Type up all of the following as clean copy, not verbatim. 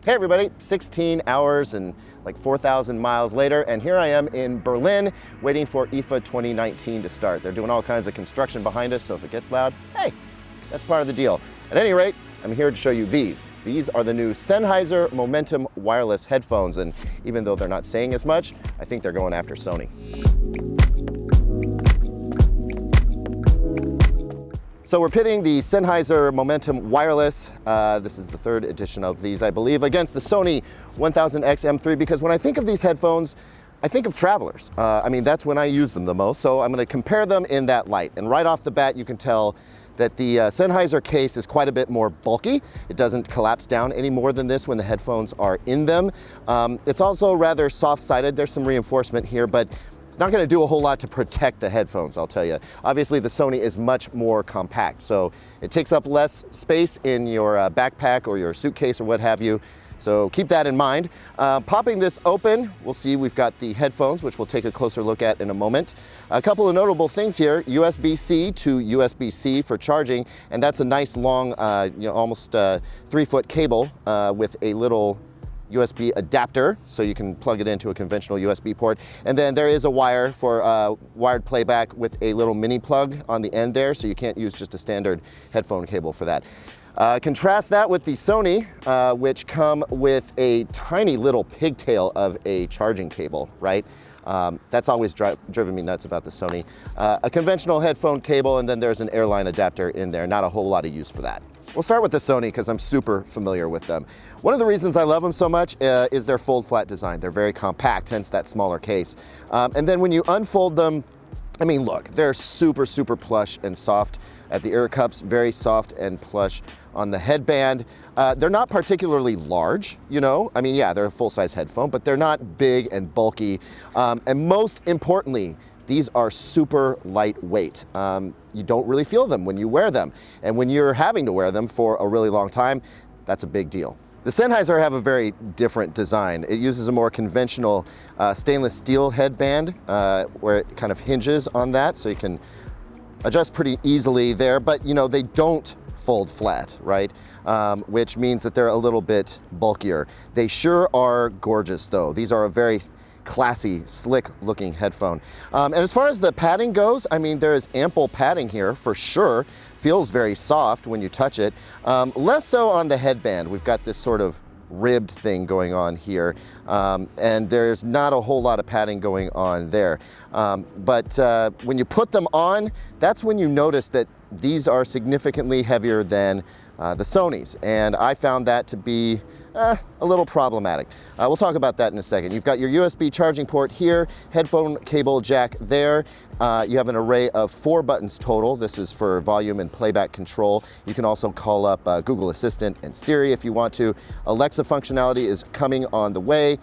Hey everybody, 16 hours and like 4,000 miles later, and here I am in Berlin waiting for IFA 2019 to start. They're doing all kinds of construction behind us, so if it gets loud, hey, that's part of the deal. At any rate, I'm here to show you these. These are the new Sennheiser Momentum wireless headphones, and even though they're not saying as much, I think they're going after Sony. So we're pitting the Sennheiser Momentum Wireless, this is the third edition of these, I believe, against the Sony WH-1000xM3, because when I think of these headphones, I think of travelers. I mean, that's when I use them the most, so I'm gonna compare them in that light. And right off the bat, you can tell that the Sennheiser case is quite a bit more bulky. It doesn't collapse down any more than this when the headphones are in them. It's also rather soft-sided. There's some reinforcement here, but it's not gonna do a whole lot to protect the headphones, I'll tell you. Obviously, the Sony is much more compact, so it takes up less space in your backpack or your suitcase or what have you. So keep that in mind. Popping this open, we'll see we've got the headphones, which we'll take a closer look at in a moment. A couple of notable things here, USB-C to USB-C for charging, and that's a nice long, almost 3-foot cable with a little USB adapter, so you can plug it into a conventional USB port. And then there is a wire for wired playback with a little mini plug on the end there, so you can't use just a standard headphone cable for that. Contrast that with the Sony, which come with a tiny little pigtail of a charging cable, right? That's always driven me nuts about the Sony. A conventional headphone cable, and then there's an airline adapter in there. Not a whole lot of use for that. We'll start with the Sony because I'm super familiar with them. One of the reasons I love them so much is their fold flat design. They're very compact, hence that smaller case. And then when you unfold them, I mean, look, they're super, super plush and soft at the ear cups, very soft and plush on the headband. They're not particularly large, you know? I mean, yeah, they're a full-size headphone, but they're not big and bulky. And most importantly, these are super lightweight. You don't really feel them when you wear them. And when you're having to wear them for a really long time, that's a big deal. The Sennheiser have a very different design. It uses a more conventional stainless steel headband where it kind of hinges on that, so you can adjust pretty easily there, but you know, they don't fold flat, right? Which means that they're a little bit bulkier. They sure are gorgeous though. These are a very classy, slick looking headphone. And as far as the padding goes, I mean, there is ample padding here for sure. Feels very soft when you touch it. Less so on the headband. We've got this sort of ribbed thing going on here, and there's not a whole lot of padding going on there. But when you put them on, that's when you notice that these are significantly heavier than the Sonys, and I found that to be a little problematic. We'll talk about that in a second. You've got your USB charging port here, headphone cable jack there. You have an array of 4 buttons total. This is for volume and playback control. You can also call up Google Assistant and Siri if you want to. Alexa functionality is coming on the way.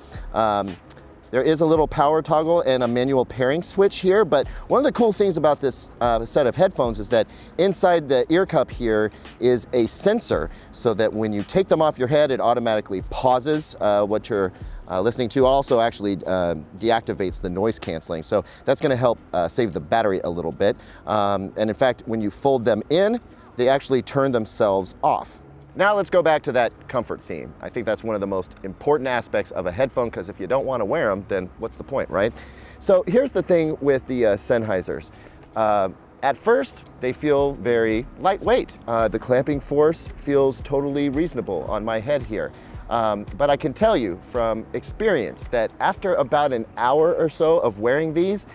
There is a little power toggle and a manual pairing switch here, but one of the cool things about this set of headphones is that inside the ear cup here is a sensor, so that when you take them off your head, it automatically pauses what you're listening to. Also actually deactivates the noise canceling, so that's gonna help save the battery a little bit. And in fact, when you fold them in, they actually turn themselves off. Now let's go back to that comfort theme. I think that's one of the most important aspects of a headphone, because if you don't want to wear them, then what's the point, right? So here's the thing with the Sennheisers. At first, they feel very lightweight. The clamping force feels totally reasonable on my head here. But I can tell you from experience that after about an hour or so of wearing these,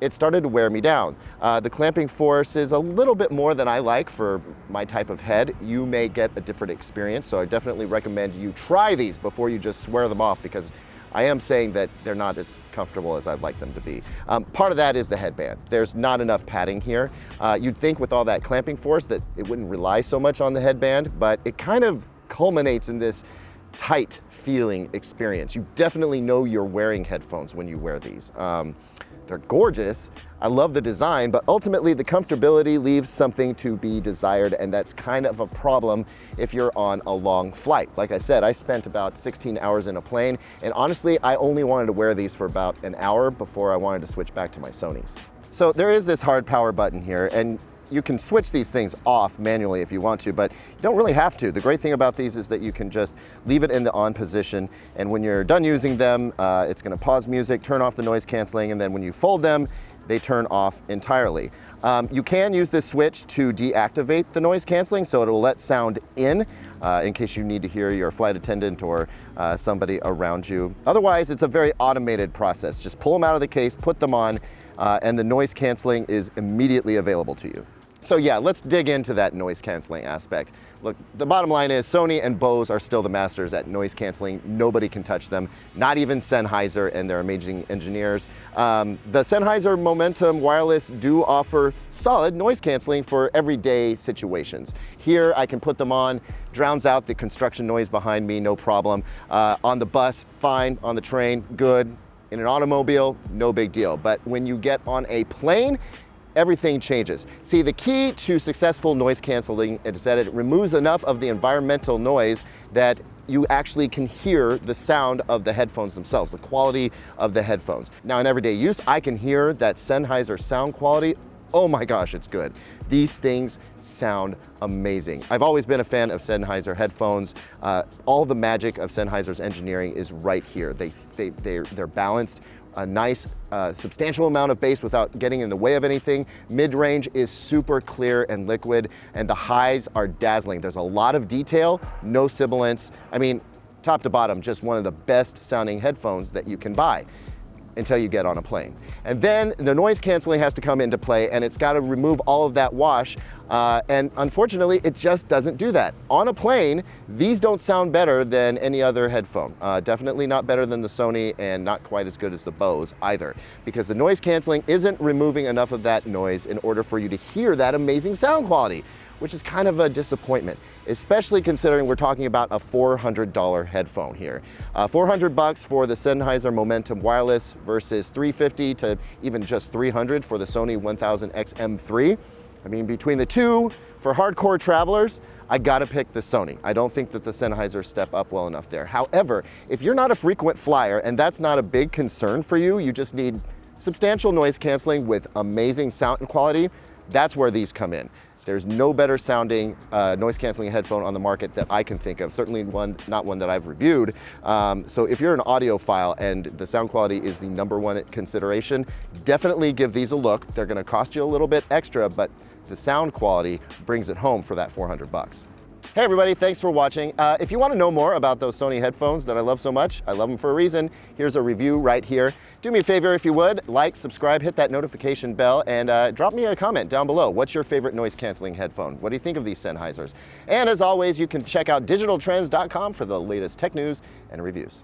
it started to wear me down. The clamping force is a little bit more than I like for my type of head. You may get a different experience, so I definitely recommend you try these before you just swear them off, because I am saying that they're not as comfortable as I'd like them to be. Part of that is the headband. There's not enough padding here. You'd think with all that clamping force that it wouldn't rely so much on the headband, but it kind of culminates in this tight feeling experience. You definitely know you're wearing headphones when you wear these. They're gorgeous. I love the design, but ultimately the comfortability leaves something to be desired, and that's kind of a problem if you're on a long flight. Like I said, I spent about 16 hours in a plane, and honestly, I only wanted to wear these for about an hour before I wanted to switch back to my Sonys. So there is this hard power button here, and you can switch these things off manually if you want to, but you don't really have to. The great thing about these is that you can just leave it in the on position, and when you're done using them, it's gonna pause music, turn off the noise canceling, and then when you fold them, they turn off entirely. You can use this switch to deactivate the noise canceling, so it will let sound in case you need to hear your flight attendant or somebody around you. Otherwise, it's a very automated process. Just pull them out of the case, put them on, and the noise canceling is immediately available to you. So yeah, let's dig into that noise canceling aspect. Look, the bottom line is Sony and Bose are still the masters at noise canceling. Nobody can touch them, not even Sennheiser and their amazing engineers. The Sennheiser Momentum Wireless do offer solid noise canceling for everyday situations. Here, I can put them on, drowns out the construction noise behind me, no problem. On the bus, fine. On the train, good. In an automobile, no big deal. But when you get on a plane, everything changes. See, the key to successful noise canceling is that it removes enough of the environmental noise that you actually can hear the sound of the headphones themselves, the quality of the headphones. Now, in everyday use, I can hear that Sennheiser sound quality. Oh my gosh, it's good. These things sound amazing. I've always been a fan of Sennheiser headphones. All the magic of Sennheiser's engineering is right here. They're balanced. A nice, substantial amount of bass without getting in the way of anything. Mid-range is super clear and liquid, and the highs are dazzling. There's a lot of detail, no sibilance. I mean, top to bottom, just one of the best sounding headphones that you can buy until you get on a plane. And then the noise canceling has to come into play, and it's got to remove all of that wash. And unfortunately, it just doesn't do that. On a plane, these don't sound better than any other headphone. Definitely not better than the Sony, and not quite as good as the Bose either, because the noise canceling isn't removing enough of that noise in order for you to hear that amazing sound quality, which is kind of a disappointment, especially considering we're talking about a $400 headphone here. $400 for the Sennheiser Momentum Wireless versus $350 to even just $300 for the Sony WH-1000xM3. I mean, between the two, for hardcore travelers, I gotta pick the Sony. I don't think that the Sennheiser step up well enough there. However, if you're not a frequent flyer and that's not a big concern for you, you just need substantial noise canceling with amazing sound quality, that's where these come in. There's no better sounding noise canceling headphone on the market that I can think of, certainly not one that I've reviewed. So if you're an audiophile and the sound quality is the #1 consideration, definitely give these a look. They're gonna cost you a little bit extra, but the sound quality brings it home for that $400. Hey everybody, thanks for watching. If you want to know more about those Sony headphones that I love so much, I love them for a reason, here's a review right here. Do me a favor if you would, like, subscribe, hit that notification bell, and drop me a comment down below. What's your favorite noise canceling headphone? What do you think of these Sennheisers? And as always, you can check out digitaltrends.com for the latest tech news and reviews.